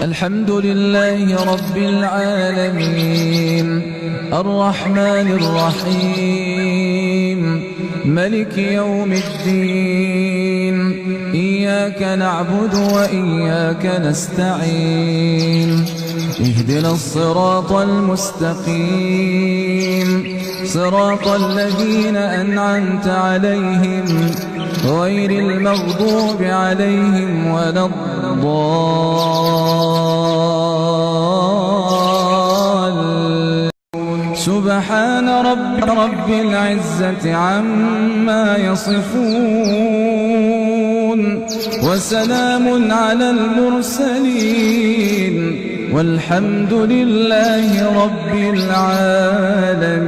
الحمد لله رب العالمين الرحمن الرحيم ملك يوم الدين إياك نعبد وإياك نستعين اهدنا الصراط المستقيم صراط الذين أنعمت عليهم غير المغضوب عليهم ولا الضالين. سبحان رب العزة عما يصفون وسلام على المرسلين والحمد لله رب العالمين.